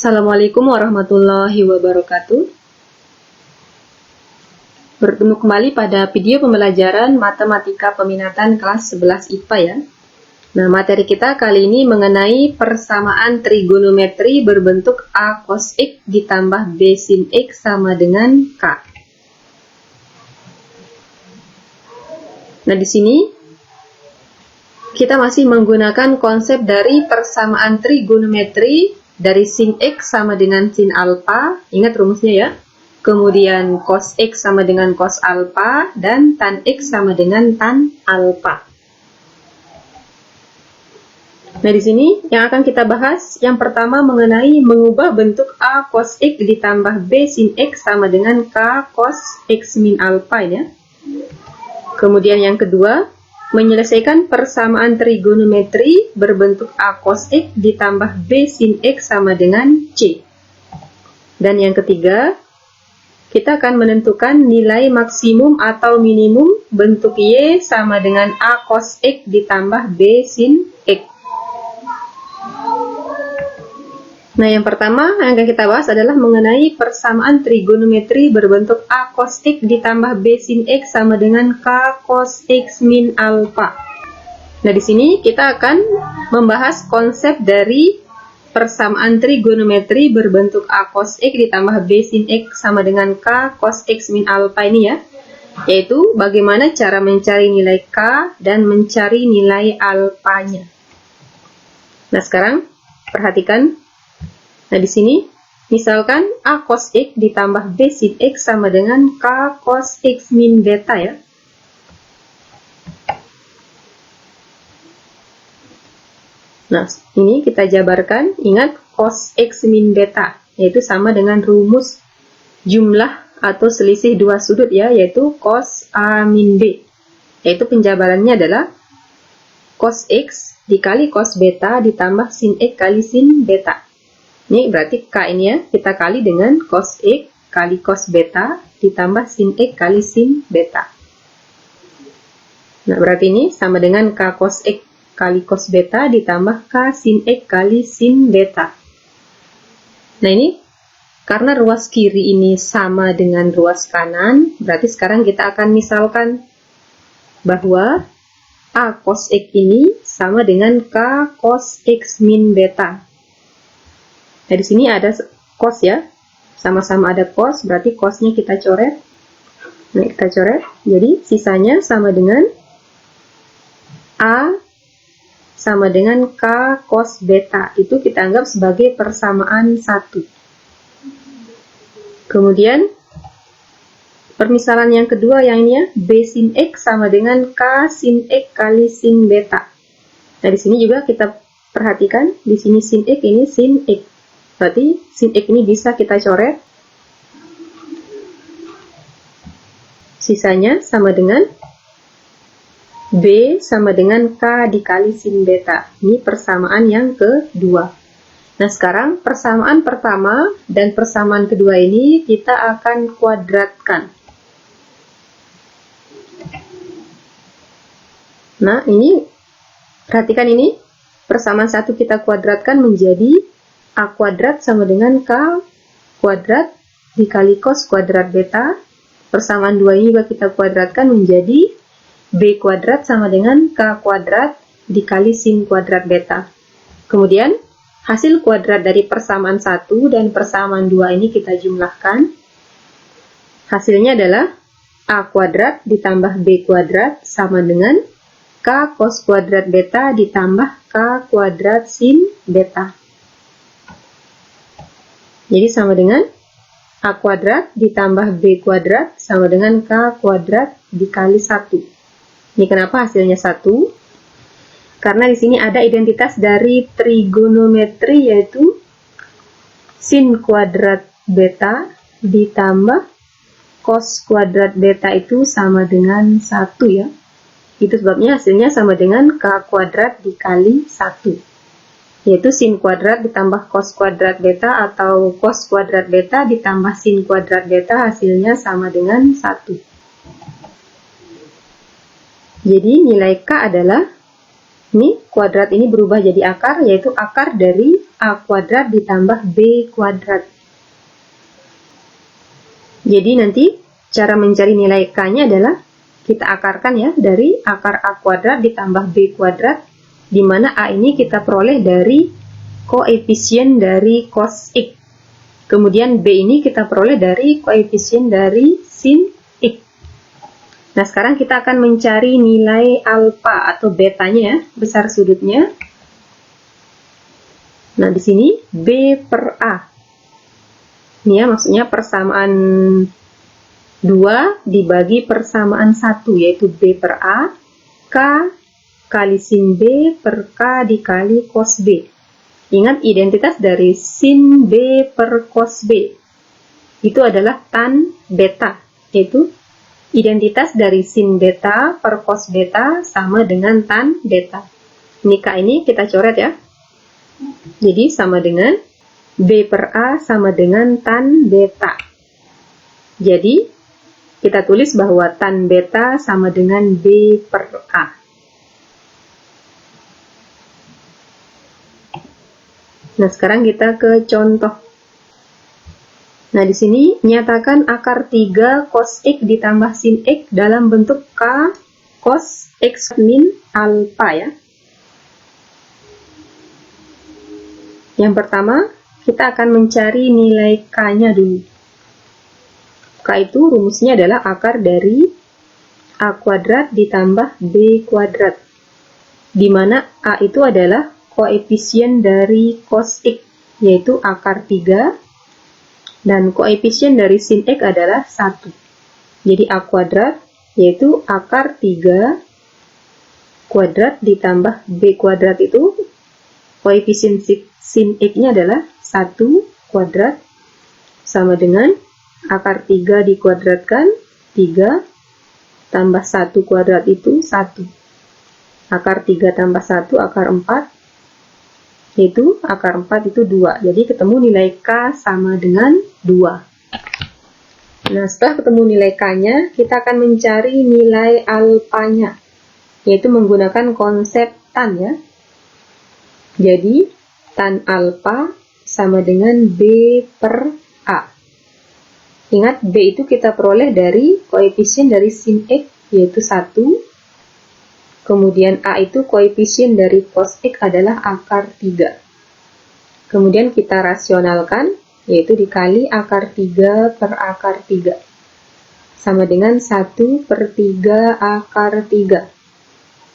Assalamualaikum warahmatullahi wabarakatuh. Bertemu kembali pada video pembelajaran Matematika Peminatan kelas 11 IPA ya. Nah, materi kita kali ini mengenai persamaan trigonometri berbentuk A cos X ditambah B sin X sama dengan K. Nah, di sini kita masih menggunakan konsep dari persamaan trigonometri dari sin X sama dengan sin alfa. Ingat rumusnya ya. Kemudian cos X sama dengan cos alfa dan tan X sama dengan tan alfa. Nah, di sini yang akan kita bahas yang pertama mengenai mengubah bentuk A cos X ditambah B sin X sama dengan K cos X min alfa ya. Kemudian yang kedua, menyelesaikan persamaan trigonometri berbentuk A cos X ditambah B sin X sama dengan C. Dan yang ketiga, kita akan menentukan nilai maksimum atau minimum bentuk Y sama dengan A cos X ditambah B sin X. Nah, yang pertama yang akan kita bahas adalah mengenai persamaan trigonometri berbentuk A cos X ditambah B sin X sama dengan K cos X min alfa. Nah, di sini kita akan membahas konsep dari persamaan trigonometri berbentuk A cos X ditambah B sin X sama dengan K cos X min alfa ini ya. Yaitu bagaimana cara mencari nilai K dan mencari nilai alfanya. Nah, sekarang perhatikan. Nah, di sini misalkan A cos X ditambah B sin X sama dengan K cos X min beta ya. Nah, ini kita jabarkan. Ingat cos X min beta, yaitu sama dengan rumus jumlah atau selisih dua sudut ya, yaitu cos A min B. Yaitu penjabarannya adalah cos X dikali cos beta ditambah sin X kali sin beta. Ini berarti K ini ya, kita kali dengan cos X kali cos beta ditambah sin X kali sin beta. Nah, berarti ini sama dengan K cos X kali cos beta ditambah K sin X kali sin beta. Nah, ini karena ruas kiri ini sama dengan ruas kanan, berarti sekarang kita akan misalkan bahwa A cos X ini sama dengan K cos X min beta. Nah, di sini ada cos ya, sama-sama ada cos, berarti cosnya kita coret. Nah, kita coret, jadi sisanya sama dengan A sama dengan K cos beta. Itu kita anggap sebagai persamaan 1. Kemudian, permisalan yang kedua yang ini ya, B sin X sama dengan K sin X kali sin beta. Nah, di sini juga kita perhatikan, di sini sin X, ini sin X. Berarti sin X ini bisa kita coret. Sisanya sama dengan B sama dengan K dikali sin beta. Ini persamaan yang kedua. Nah, sekarang persamaan pertama dan persamaan kedua ini kita akan kuadratkan. Nah, ini perhatikan ini. Persamaan 1 kita kuadratkan menjadi A kuadrat sama dengan K kuadrat dikali cos kuadrat beta. Persamaan 2 ini juga kita kuadratkan menjadi B kuadrat sama dengan K kuadrat dikali sin kuadrat beta. Kemudian, hasil kuadrat dari persamaan 1 dan persamaan 2 ini kita jumlahkan. Hasilnya adalah A kuadrat ditambah B kuadrat sama dengan K cos kuadrat beta ditambah K kuadrat sin beta. Jadi sama dengan A kuadrat ditambah B kuadrat sama dengan K kuadrat dikali 1. Ini kenapa hasilnya 1? Karena di sini ada identitas dari trigonometri, yaitu sin kuadrat beta ditambah cos kuadrat beta itu sama dengan 1 ya. Itu sebabnya hasilnya sama dengan K kuadrat dikali 1. Yaitu sin kuadrat ditambah cos kuadrat beta atau cos kuadrat beta ditambah sin kuadrat beta, hasilnya sama dengan 1. Jadi nilai K adalah Ini kuadrat ini berubah jadi akar, yaitu akar dari A kuadrat ditambah B kuadrat. Jadi nanti cara mencari nilai K-nya adalah kita akarkan ya dari akar A kuadrat ditambah B kuadrat, di mana A ini kita peroleh dari koefisien dari cos X. Kemudian B ini kita peroleh dari koefisien dari sin X. Nah, sekarang kita akan mencari nilai alfa atau betanya ya, besar sudutnya. Nah, di sini B per A. Ini ya, maksudnya persamaan 2 dibagi persamaan 1, yaitu B per A, K kali sin B per K dikali cos B. Ingat identitas dari sin B per cos B. Itu adalah tan beta, yaitu identitas dari sin beta per cos beta sama dengan tan beta. Ini K ini kita coret ya. Jadi sama dengan B per A sama dengan tan beta. Jadi kita tulis bahwa tan beta sama dengan B per A. Nah, sekarang kita ke contoh. Nah, di sini nyatakan akar 3 cos X ditambah sin X dalam bentuk K cos X min alpha ya. Yang pertama, kita akan mencari nilai K-nya dulu. K itu rumusnya adalah akar dari A kuadrat ditambah B kuadrat, di mana A itu adalah koefisien dari cos X, yaitu akar 3, dan koefisien dari sin X adalah 1. Jadi A kuadrat, yaitu akar 3 kuadrat ditambah B kuadrat itu, koefisien sin X-nya adalah 1 kuadrat, sama dengan akar 3 dikuadratkan, 3 tambah 1 kuadrat itu 1. Akar 3 tambah 1, akar 4, yaitu akar 4 itu 2. Jadi ketemu nilai K sama dengan 2. Nah, setelah ketemu nilai K-nya, kita akan mencari nilai alfanya, yaitu menggunakan konsep tan ya. Jadi, tan alfa sama dengan B per A. Ingat, B itu kita peroleh dari koefisien dari sin X, yaitu 1. Kemudian A itu koefisien dari cos X adalah akar 3. Kemudian kita rasionalkan, yaitu dikali akar 3 per akar 3. Sama dengan 1 per 3 akar 3.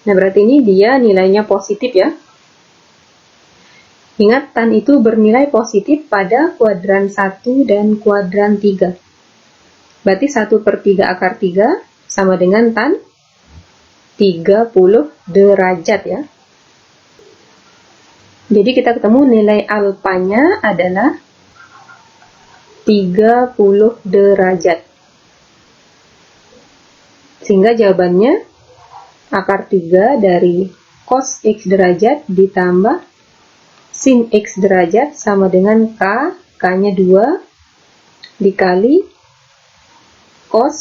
Nah, berarti ini dia nilainya positif ya. Ingat, tan itu bernilai positif pada kuadran 1 dan kuadran 3. Berarti 1 per 3 akar 3 sama dengan tan 30 derajat ya. Jadi kita ketemu nilai alfanya adalah 30 derajat. Sehingga jawabannya akar 3 dari cos X derajat ditambah sin X derajat sama dengan K, K-nya 2, dikali cos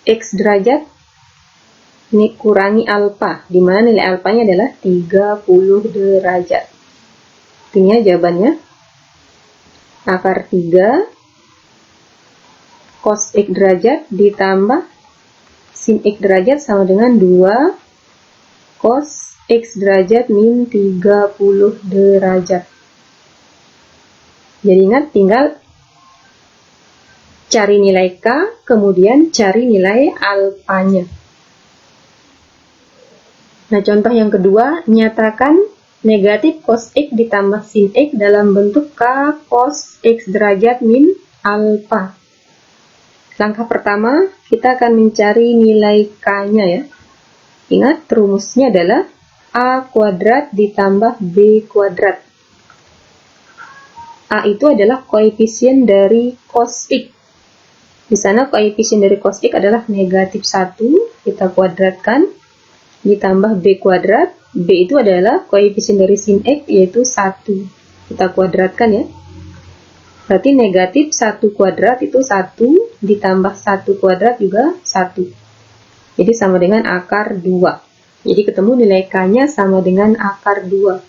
X derajat, ini kurangi alfa, di mana nilai alfanya adalah 30 derajat. Artinya jawabannya akar 3 cos X derajat ditambah sin X derajat sama dengan 2 cos X derajat min 30 derajat. Jadi ingat, tinggal cari nilai K, kemudian cari nilai alfanya. Nah, contoh yang kedua, nyatakan negatif cos X ditambah sin X dalam bentuk K cos X derajat min alfa. Langkah pertama, kita akan mencari nilai K-nya ya. Ingat, rumusnya adalah A kuadrat ditambah B kuadrat. A itu adalah koefisien dari cos X. Di sana koefisien dari cos X adalah negatif 1, kita kuadratkan, ditambah B kuadrat. B itu adalah koefisien dari sin X, yaitu 1. Kita kuadratkan ya. Berarti negatif 1 kuadrat itu 1, ditambah 1 kuadrat juga 1. Jadi sama dengan akar 2. Jadi ketemu nilai K-nya sama dengan akar 2.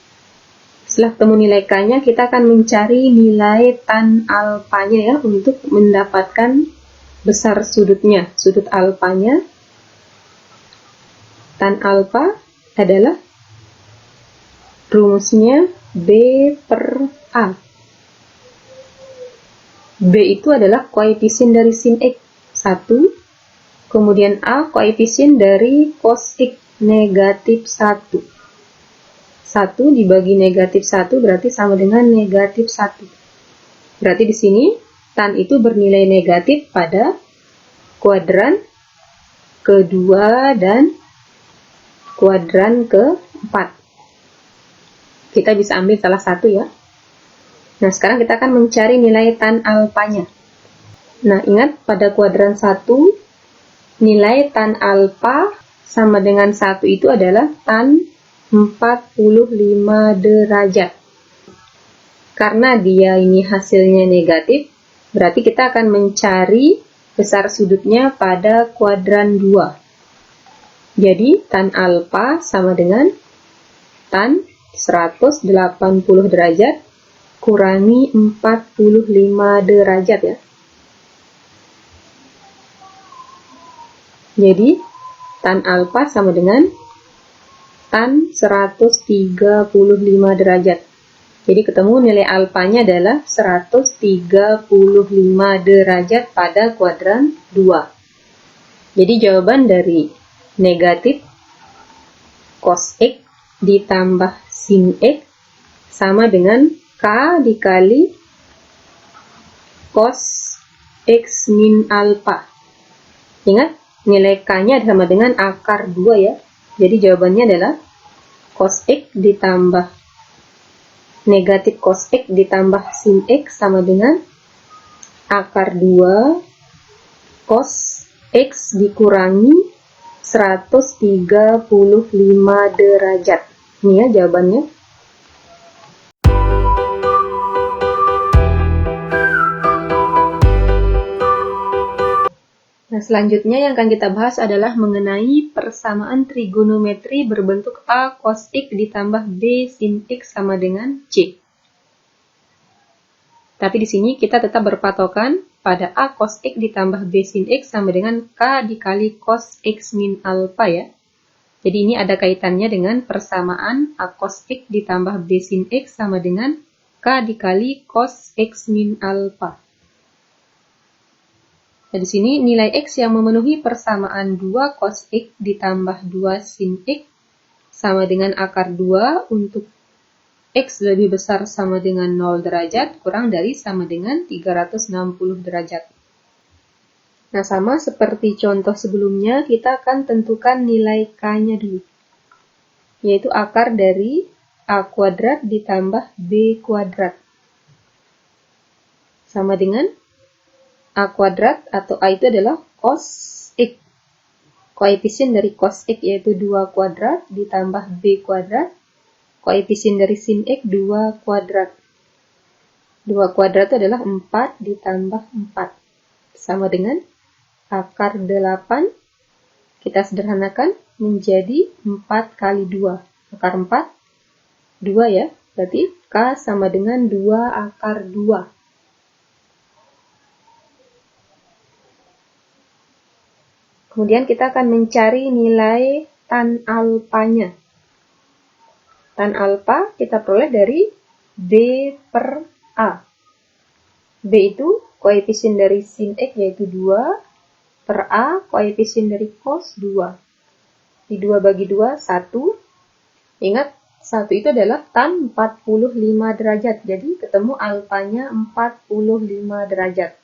Setelah ketemu nilai K-nya, kita akan mencari nilai tan alfanya ya, untuk mendapatkan besar sudutnya. Sudut alfanya, tan alfa adalah rumusnya B per A. B itu adalah koefisien dari sin X 1, kemudian A koefisien dari cos X negatif 1. 1 dibagi negatif 1 berarti sama dengan negatif 1. Berarti di sini tan itu bernilai negatif pada kuadran kedua dan kuadran keempat. Kita bisa ambil salah satu ya. Nah, sekarang kita akan mencari nilai tan alfanya. Nah, ingat pada kuadran 1, nilai tan alfa sama dengan 1 itu adalah tan 45 derajat. Karena dia ini hasilnya negatif, berarti kita akan mencari besar sudutnya pada kuadran 2. Jadi, tan alfa sama dengan tan 180 derajat kurangi 45 derajat ya. Jadi, tan alfa sama dengan tan 135 derajat. Jadi ketemu nilai alfanya adalah 135 derajat pada kuadran 2. Jadi jawaban dari negatif cos X ditambah sin X sama dengan K dikali cos X min alfa. Ingat, nilai K-nya sama dengan akar 2 ya. Jadi jawabannya adalah cos X ditambah negatif cos X ditambah sin X sama dengan akar 2 cos X dikurangi 135 derajat. Ini ya jawabannya. Nah, selanjutnya yang akan kita bahas adalah mengenai persamaan trigonometri berbentuk A cos X ditambah B sin X sama dengan C. Tapi di sini kita tetap berpatokan pada A cos X ditambah B sin X sama dengan K dikali cos X min alfa ya. Jadi ini ada kaitannya dengan persamaan A cos X ditambah B sin X sama dengan K dikali cos X min alfa. Nah, di sini nilai X yang memenuhi persamaan 2 cos X ditambah 2 sin X sama dengan akar 2 untuk X lebih besar sama dengan 0 derajat kurang dari sama dengan 360 derajat. Nah, sama seperti contoh sebelumnya, kita akan tentukan nilai K-nya dulu. Yaitu akar dari A kuadrat ditambah B kuadrat. Sama dengan A kuadrat atau A itu adalah cos X. Koefisien dari cos X yaitu 2 kuadrat ditambah B kuadrat. Koefisien dari sin X 2 kuadrat. 2 kuadrat itu adalah 4 ditambah 4. Sama dengan akar 8. Kita sederhanakan menjadi 4 kali 2. Akar 4, 2 ya. Berarti K sama dengan 2 akar 2. Kemudian kita akan mencari nilai tan alfanya. Tan alfa kita peroleh dari B per A. B itu koefisien dari sin X yaitu 2, per A koefisien dari cos 2. Di 2 bagi 2, 1. Ingat, 1 itu adalah tan 45 derajat. Jadi ketemu alfanya 45 derajat.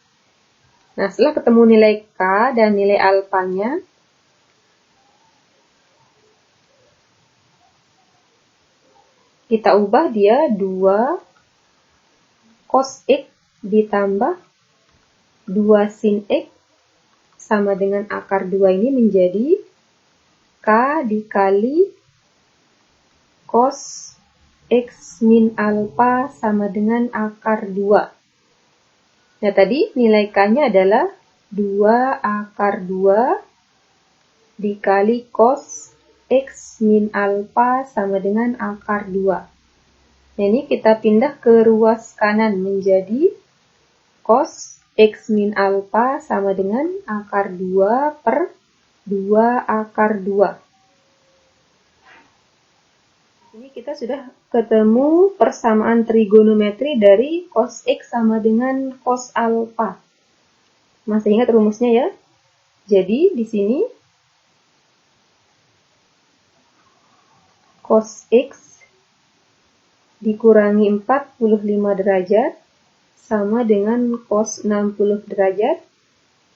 Nah, setelah ketemu nilai K dan nilai alfanya, kita ubah dia 2 cos X ditambah 2 sin X sama dengan akar 2 ini menjadi K dikali cos X min alfa sama dengan akar 2. Nah, tadi nilai K-nya adalah 2 akar 2 dikali cos X min alfa sama dengan akar 2. Nah, ini kita pindah ke ruas kanan menjadi cos X min alfa sama dengan akar 2 per 2 akar 2. Ini kita sudah ketemu persamaan trigonometri dari cos X sama dengan cos alfa. Masih ingat rumusnya ya? Jadi di sini cos X dikurangi 45 derajat sama dengan cos 60 derajat.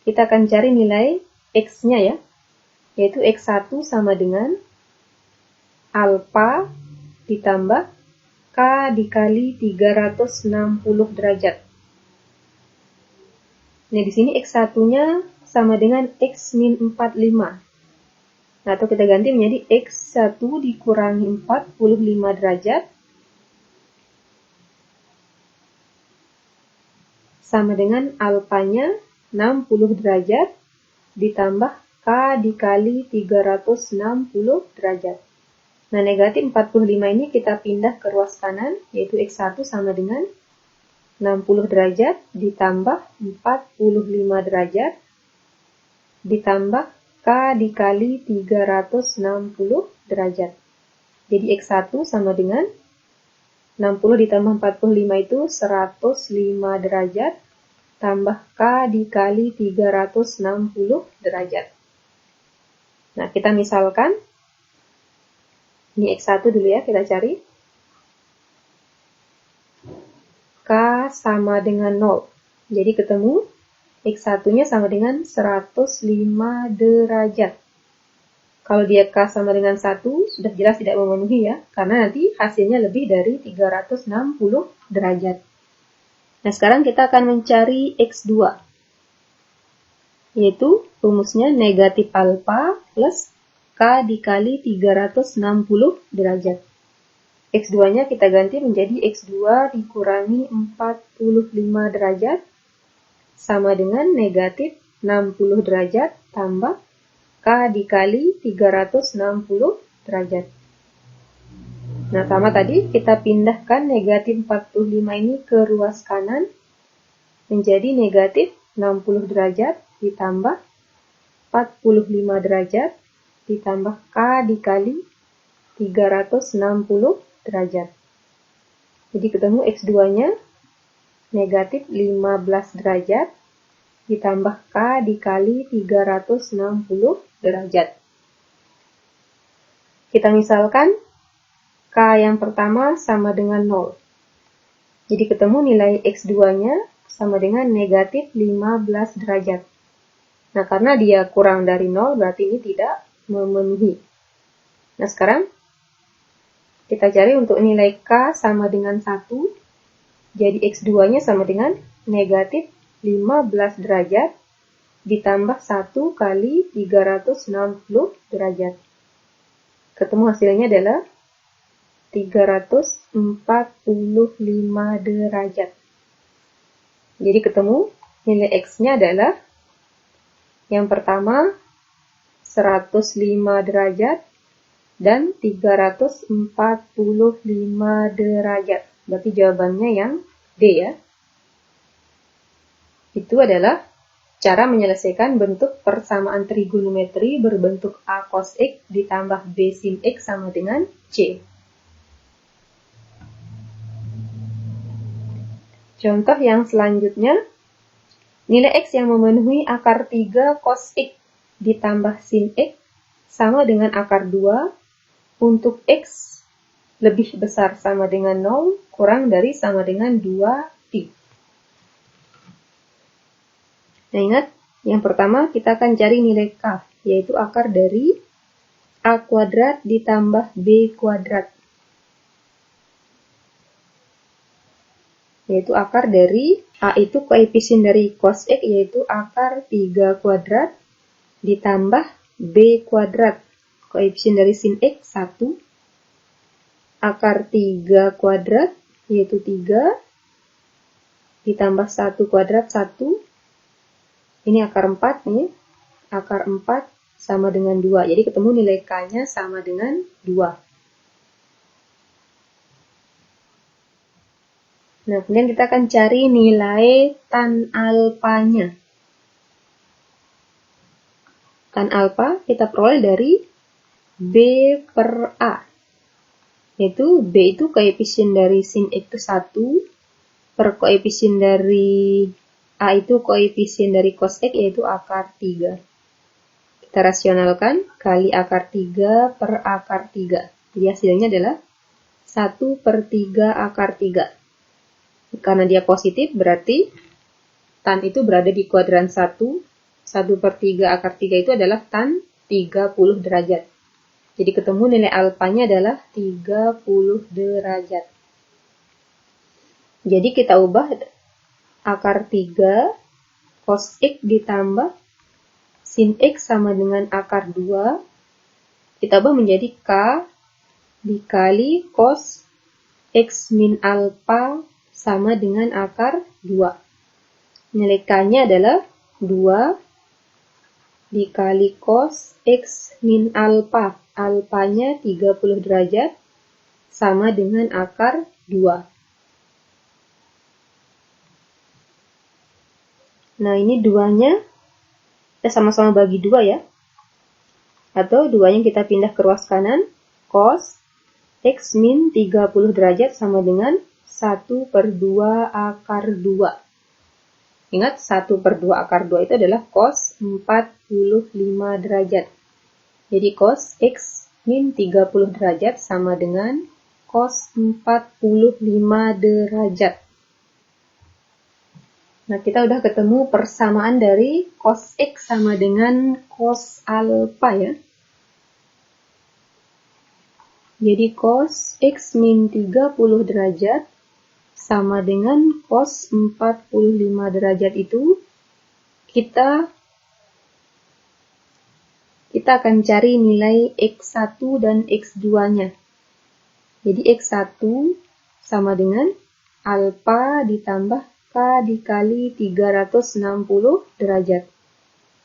Kita akan cari nilai X-nya ya, yaitu X1 sama dengan alfa ditambah K dikali 360 derajat. Nah, di sini X1-nya sama dengan X min 45. Nah, atau kita ganti menjadi X1 dikurangi 45 derajat sama dengan alfanya 60 derajat ditambah K dikali 360 derajat. Nah, negatif 45 ini kita pindah ke ruas kanan, yaitu X1 sama dengan 60 derajat ditambah 45 derajat ditambah K dikali 360 derajat. Jadi X1 sama dengan 60 ditambah 45 itu 105 derajat tambah K dikali 360 derajat. Nah, kita misalkan ini X1 dulu ya, kita cari. K sama dengan 0. Jadi ketemu X1-nya sama dengan 105 derajat. Kalau dia K sama dengan 1, sudah jelas tidak memenuhi ya, karena nanti hasilnya lebih dari 360 derajat. Nah, sekarang kita akan mencari X2. Yaitu rumusnya negatif alfa plus K dikali 360 derajat. X2-nya kita ganti menjadi X2 dikurangi 45 derajat sama dengan negatif 60 derajat tambah K dikali 360 derajat. Nah, sama tadi kita pindahkan negatif 45 ini ke ruas kanan menjadi negatif 60 derajat ditambah 45 derajat ditambah K dikali 360 derajat. Jadi ketemu X2-nya negatif 15 derajat ditambah K dikali 360 derajat. Kita misalkan K yang pertama sama dengan 0. Jadi ketemu nilai X2-nya sama dengan negatif 15 derajat. Nah, karena dia kurang dari 0, berarti ini tidak memenuhi. Nah, sekarang kita cari untuk nilai K sama dengan 1. Jadi X2-nya sama dengan negatif 15 derajat ditambah 1 kali 360 derajat. Ketemu hasilnya adalah 345 derajat. Jadi ketemu nilai X-nya adalah yang pertama 105 derajat dan 345 derajat. Berarti jawabannya yang D ya. Itu adalah cara menyelesaikan bentuk persamaan trigonometri berbentuk A cos X ditambah B sin X sama dengan C. Contoh yang selanjutnya, nilai X yang memenuhi akar 3 cos X ditambah sin X sama dengan akar 2 untuk X lebih besar sama dengan 0 kurang dari sama dengan 2T. Nah, ingat, yang pertama kita akan cari nilai K, yaitu akar dari A kuadrat ditambah B kuadrat. Yaitu akar dari A itu koefisien dari cos X, yaitu akar 3 kuadrat ditambah B kuadrat. Koefisien dari sin X 1. Akar 3 kuadrat, yaitu 3 ditambah 1 kuadrat 1. Ini akar 4 nih. Akar 4 sama dengan 2. Jadi ketemu nilai K-nya sama dengan 2. Nah, kemudian kita akan cari nilai tan alpanya. Tan alfa kita peroleh dari B per A. Yaitu B itu koefisien dari sin X itu 1, per koefisien dari A itu koefisien dari cos X, yaitu akar 3. Kita rasionalkan, kali akar 3 per akar 3. Jadi hasilnya adalah 1/3 akar 3. Karena dia positif, berarti tan itu berada di kuadran 1. 1/3 akar 3 itu adalah tan 30 derajat. Jadi ketemu nilai alfanya adalah 30 derajat. Jadi kita ubah akar 3 cos X ditambah sin X sama dengan akar 2. Kita ubah menjadi K dikali cos X min alfa sama dengan akar 2. Nilai K-nya adalah 2 dikali cos X min alfa. Alfanya 30 derajat sama dengan akar 2. Nah, ini 2-nya kita sama-sama bagi 2 ya. Atau 2-nya kita pindah ke ruas kanan. Cos X min 30 derajat sama dengan 1/2 akar 2. Ingat, 1/2 akar 2 itu adalah cos 45 derajat. Jadi cos X min 30 derajat sama dengan cos 45 derajat. Nah, kita udah ketemu persamaan dari cos X sama dengan cos alfa ya. Jadi cos X min 30 derajat sama dengan cos 45 derajat itu kita akan cari nilai X1 dan X2-nya. Jadi X1 sama dengan alfa ditambah K dikali 360 derajat.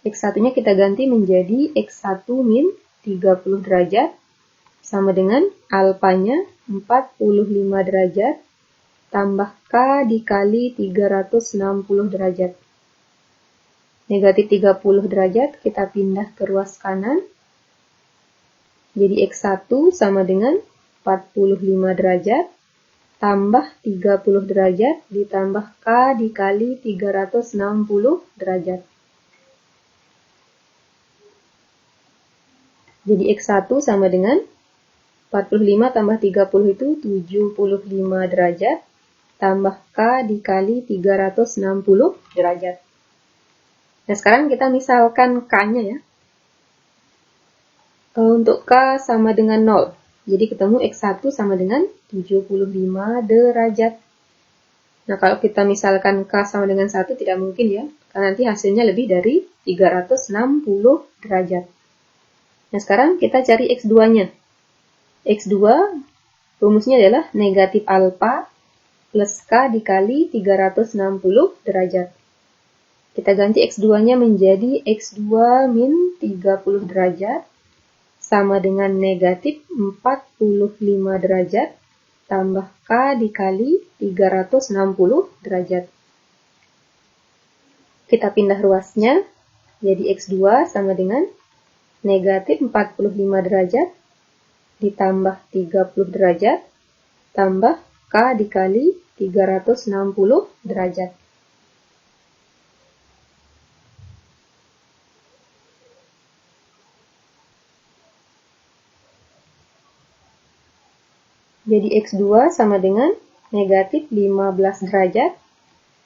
X1-nya kita ganti menjadi X1 min 30 derajat sama dengan alfanya 45 derajat tambah K dikali 360 derajat. Negatif 30 derajat kita pindah ke ruas kanan. Jadi X1 sama dengan 45 derajat tambah 30 derajat ditambah K dikali 360 derajat. Jadi X1 sama dengan 45 tambah 30 itu 75 derajat tambah K dikali 360 derajat. Nah, sekarang kita misalkan K-nya ya. Untuk K sama dengan 0. Jadi ketemu X1 sama dengan 75 derajat. Nah, kalau kita misalkan K sama dengan 1 tidak mungkin ya. Karena nanti hasilnya lebih dari 360 derajat. Nah, sekarang kita cari X2-nya. X2 rumusnya adalah negatif alfa plus K dikali 360 derajat. Kita ganti X2-nya menjadi X2 min 30 derajat sama dengan negatif 45 derajat tambah K dikali 360 derajat. Kita pindah ruasnya, jadi X2 sama dengan negatif 45 derajat ditambah 30 derajat tambah K dikali 360 derajat. Jadi X2 sama dengan negatif 15 derajat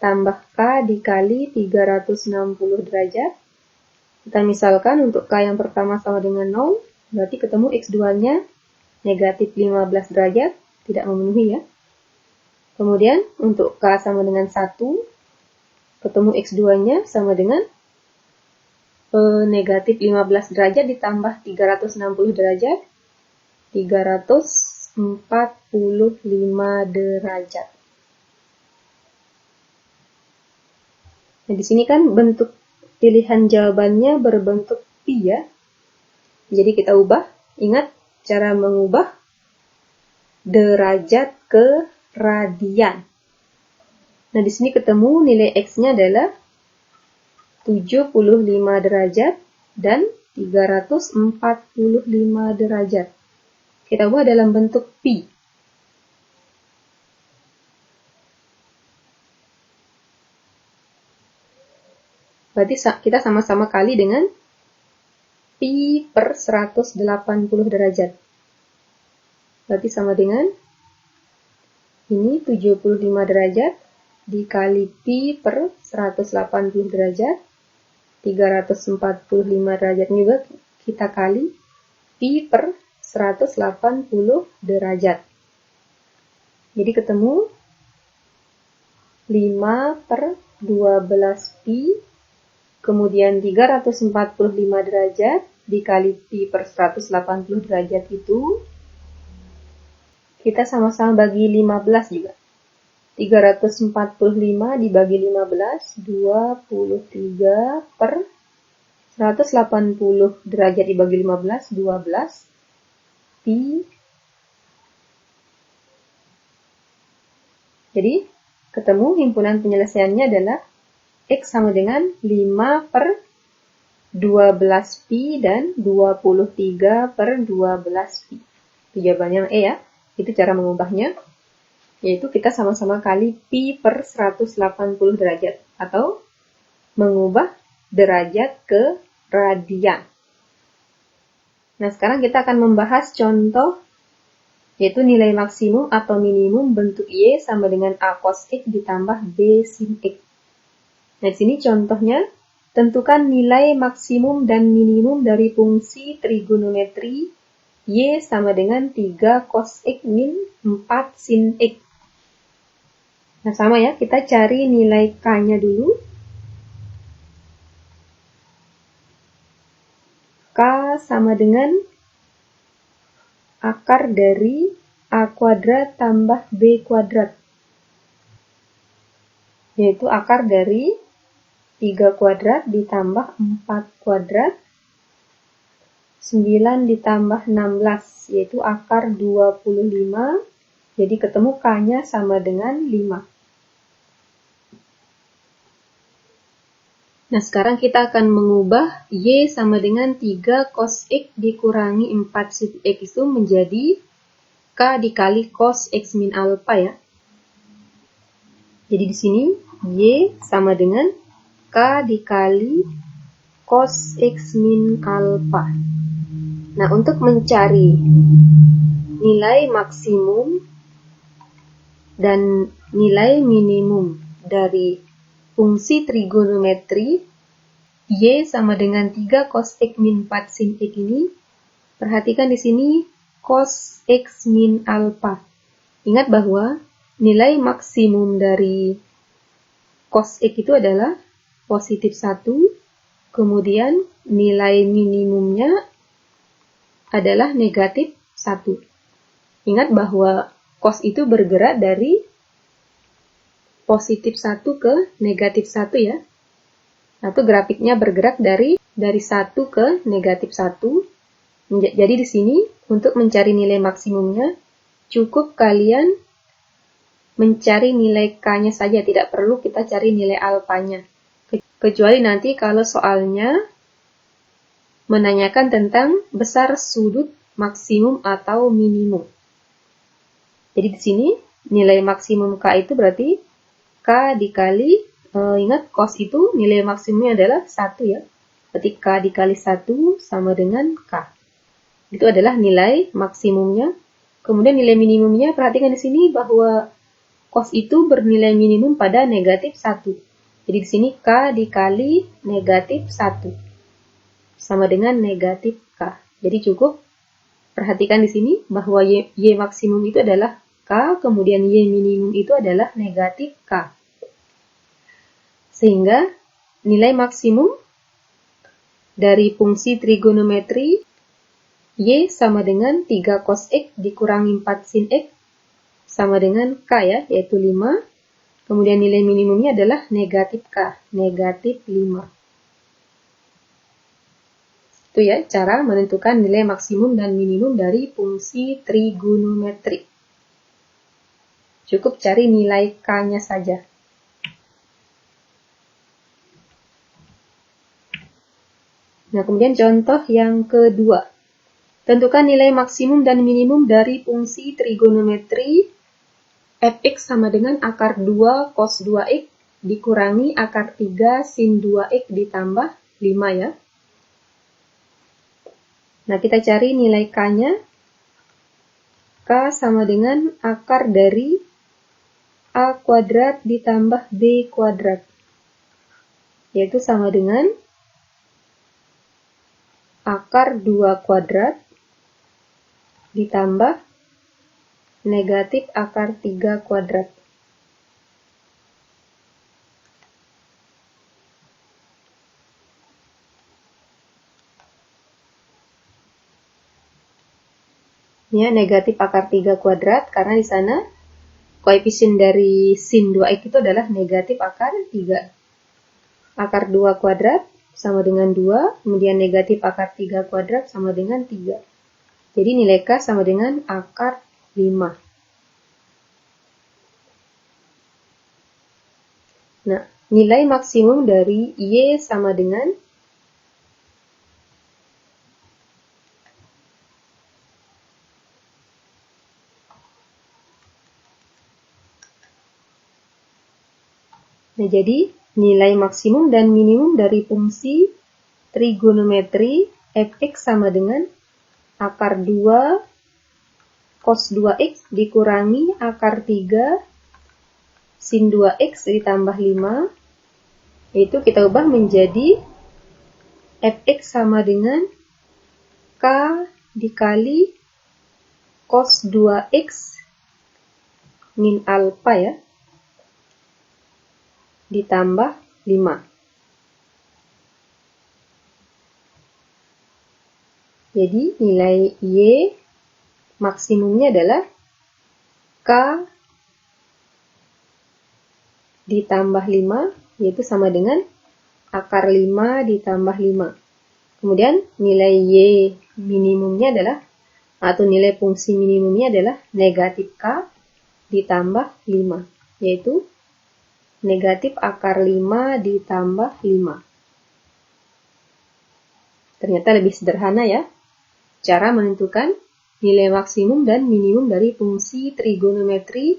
tambah K dikali 360 derajat. Kita misalkan untuk K yang pertama sama dengan 0, berarti ketemu X2-nya negatif 15 derajat, tidak memenuhi ya. Kemudian untuk K sama dengan 1, ketemu X2-nya sama dengan negatif 15 derajat ditambah 360 derajat, 345 derajat. Nah, di sini kan bentuk pilihan jawabannya berbentuk pi ya. Jadi kita ubah, ingat cara mengubah derajat ke radian. Nah, di sini ketemu nilai X-nya adalah 75 derajat dan 345 derajat. Kita ubah dalam bentuk pi. Berarti kita sama-sama kali dengan pi per 180 derajat. Berarti sama dengan ini 75 derajat dikali pi per 180 derajat. 345 derajat juga kita kali pi per 180 derajat. Jadi ketemu 5 per 12 pi, kemudian 345 derajat dikali pi per 180 derajat itu, kita sama-sama bagi 15 juga. 345 dibagi 15, 23 per 180 derajat dibagi 15, 12 pi. Jadi, ketemu himpunan penyelesaiannya adalah X sama dengan 5 per 12 pi dan 23 per 12 pi. Itu jawabannya E ya. Itu cara mengubahnya. Yaitu kita sama-sama kali pi per 180 derajat. Atau mengubah derajat ke radian. Nah, sekarang kita akan membahas contoh, yaitu nilai maksimum atau minimum bentuk Y sama dengan A cos X ditambah B sin X. Nah, di sini contohnya, tentukan nilai maksimum dan minimum dari fungsi trigonometri Y sama dengan 3 cos X min 4 sin X. Nah, sama ya, kita cari nilai K-nya dulu. K sama dengan akar dari A kuadrat tambah B kuadrat. Yaitu akar dari 3 kuadrat ditambah 4 kuadrat. 9 ditambah 16, yaitu akar 25. Jadi ketemu K-nya sama dengan 5. Nah, sekarang kita akan mengubah Y sama dengan 3 cos X dikurangi 4 sin X itu menjadi K dikali cos X min alpha ya. Jadi di sini Y sama dengan K dikali cos X min alpha. Nah, untuk mencari nilai maksimum dan nilai minimum dari fungsi trigonometri Y sama dengan 3 cos X min 4 sin X ini, perhatikan di sini cos X min alpha. Ingat bahwa nilai maksimum dari cos X itu adalah positif 1, kemudian nilai minimumnya adalah negatif 1. Ingat bahwa cos itu bergerak dari positif 1 ke negatif 1 ya. Atau grafiknya bergerak dari 1 ke negatif 1. Jadi di sini untuk mencari nilai maksimumnya cukup kalian mencari nilai K-nya saja, tidak perlu kita cari nilai alfanya. Kecuali nanti kalau soalnya menanyakan tentang besar sudut maksimum atau minimum. Jadi di sini nilai maksimum K itu berarti K dikali, ingat cos itu nilai maksimumnya adalah 1 ya. Berarti K dikali 1 sama dengan K. Itu adalah nilai maksimumnya. Kemudian nilai minimumnya, perhatikan di sini bahwa cos itu bernilai minimum pada negatif 1. Jadi di sini K dikali negatif 1 sama dengan negatif K. Jadi cukup perhatikan di sini bahwa Y maksimum itu adalah K, kemudian Y minimum itu adalah negatif K. Sehingga nilai maksimum dari fungsi trigonometri Y sama dengan 3 cos X dikurangi 4 sin X sama dengan K ya, yaitu 5. Kemudian nilai minimumnya adalah negatif K, negatif 5. Itu ya cara menentukan nilai maksimum dan minimum dari fungsi trigonometri. Cukup cari nilai K-nya saja. Nah, kemudian contoh yang kedua. Tentukan nilai maksimum dan minimum dari fungsi trigonometri fx sama dengan akar 2 cos 2x dikurangi akar 3 sin 2x ditambah 5 ya. Nah, kita cari nilai K-nya. K sama dengan akar dari A kuadrat ditambah B kuadrat. Yaitu sama dengan akar 2 kuadrat ditambah negatif akar 3 kuadrat. Ya, negatif akar 3 kuadrat karena di sana koefisien dari sin 2x itu adalah negatif akar 3. Akar 2 kuadrat sama dengan 2, kemudian negatif akar 3 kuadrat sama dengan 3. Jadi nilai K sama dengan akar 5. Nah, nilai maksimum dari Y sama dengan Nah, jadi nilai maksimum dan minimum dari fungsi trigonometri fx sama dengan akar 2 cos 2x dikurangi akar 3 sin 2x ditambah 5, yaitu kita ubah menjadi fx sama dengan k dikali cos 2x min alfa ya, ditambah 5. Jadi nilai Y maksimumnya adalah K ditambah 5, yaitu sama dengan akar 5 ditambah 5. Kemudian nilai Y minimumnya adalah, atau nilai fungsi minimumnya adalah negatif K ditambah 5, yaitu negatif akar 5 ditambah 5. Ternyata lebih sederhana ya, cara menentukan nilai maksimum dan minimum dari fungsi trigonometri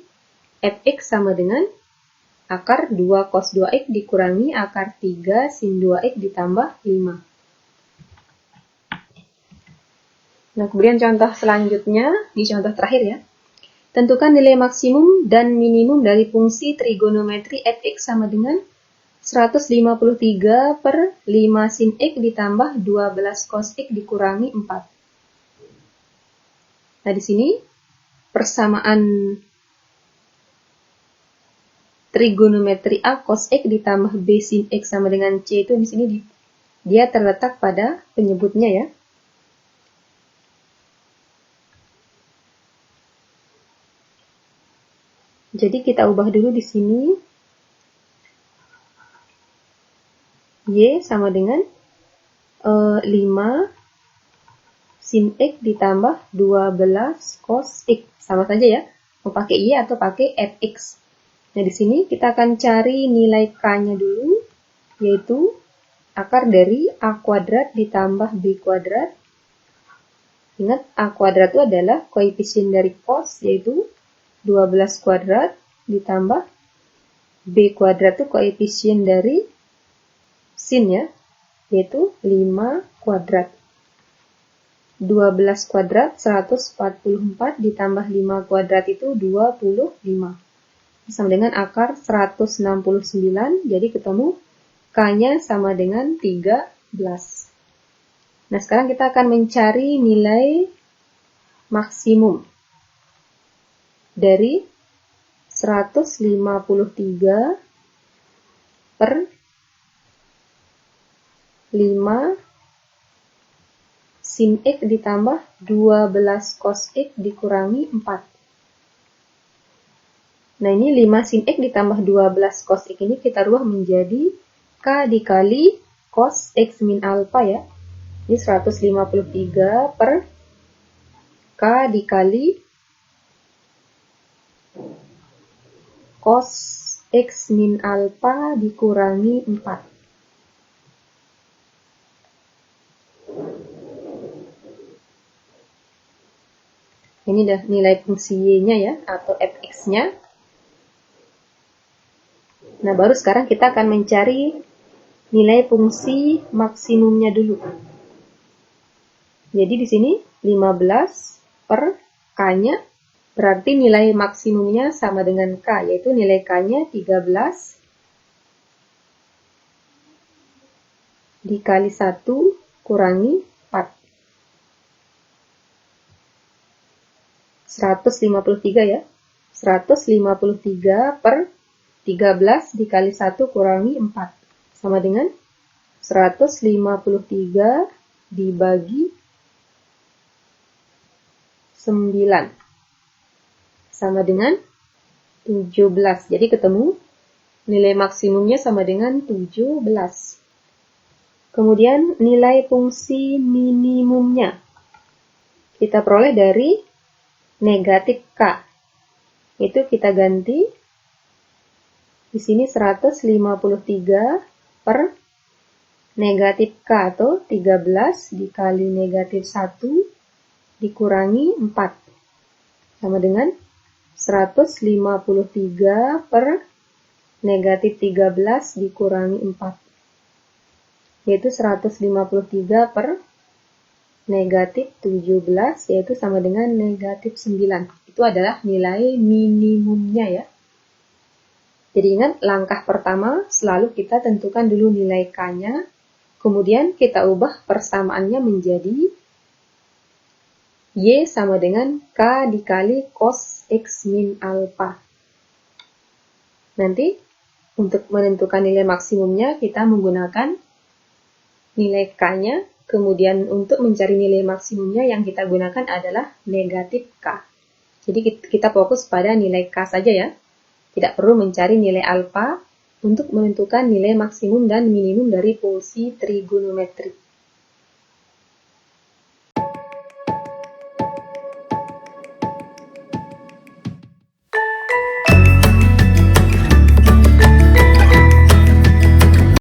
fx sama dengan akar 2 cos 2x dikurangi akar 3 sin 2x ditambah 5. Nah, kemudian contoh selanjutnya, di contoh terakhir ya. Tentukan nilai maksimum dan minimum dari fungsi trigonometri fx sama dengan 153 per 5 sin x ditambah 12 cos x dikurangi 4. Nah, di sini persamaan trigonometri A cos x ditambah B sin x sama dengan C itu di sini dia terletak pada penyebutnya ya. Jadi kita ubah dulu di sini. Y sama dengan 5 sin x ditambah 12 cos x. Sama saja ya, mau pakai Y atau pakai fx. Nah, di sini kita akan cari nilai K-nya dulu, yaitu akar dari A kuadrat ditambah B kuadrat. Ingat, A kuadrat itu adalah koefisien dari cos, yaitu 12 kuadrat ditambah B kuadrat itu koefisien dari sin ya, yaitu 5 kuadrat. 12 kuadrat 144 ditambah 5 kuadrat itu 25. Sama dengan akar 169, jadi ketemu K-nya sama dengan 13. Nah, sekarang kita akan mencari nilai maksimum dari 153 per 5 sin x ditambah 12 cos x dikurangi 4. Nah, ini 5 sin x ditambah 12 cos x ini kita rubah menjadi K dikali cos x min alfa ya. Ini 153 per K dikali cos X min alpha dikurangi 4. Ini udah nilai fungsi Y-nya ya, atau fx-nya. Nah, baru sekarang kita akan mencari nilai fungsi maksimumnya dulu. Jadi di sini 15 per K-nya, berarti nilai maksimumnya sama dengan K, yaitu nilai K-nya 13 dikali 1 kurangi 4. 153 ya. 153 per 13 dikali 1 kurangi 4. Sama dengan 153 dibagi 9. Sama dengan 17. Jadi ketemu nilai maksimumnya sama dengan 17. Kemudian nilai fungsi minimumnya kita peroleh dari negatif K. Itu kita ganti di sini 153 per negatif K atau 13 dikali negatif 1 dikurangi 4. Sama dengan 153 per negatif 13 dikurangi 4. Yaitu 153 per negatif 17, yaitu sama dengan negatif 9. Itu adalah nilai minimumnya ya. Jadi ingat, langkah pertama selalu kita tentukan dulu nilai K-nya, kemudian kita ubah persamaannya menjadi Y sama dengan K dikali cos X min alpha. Nanti untuk menentukan nilai maksimumnya kita menggunakan nilai K-nya, kemudian untuk mencari nilai maksimumnya yang kita gunakan adalah negatif K. Jadi kita fokus pada nilai K saja ya. Tidak perlu mencari nilai alfa untuk menentukan nilai maksimum dan minimum dari fungsi trigonometri.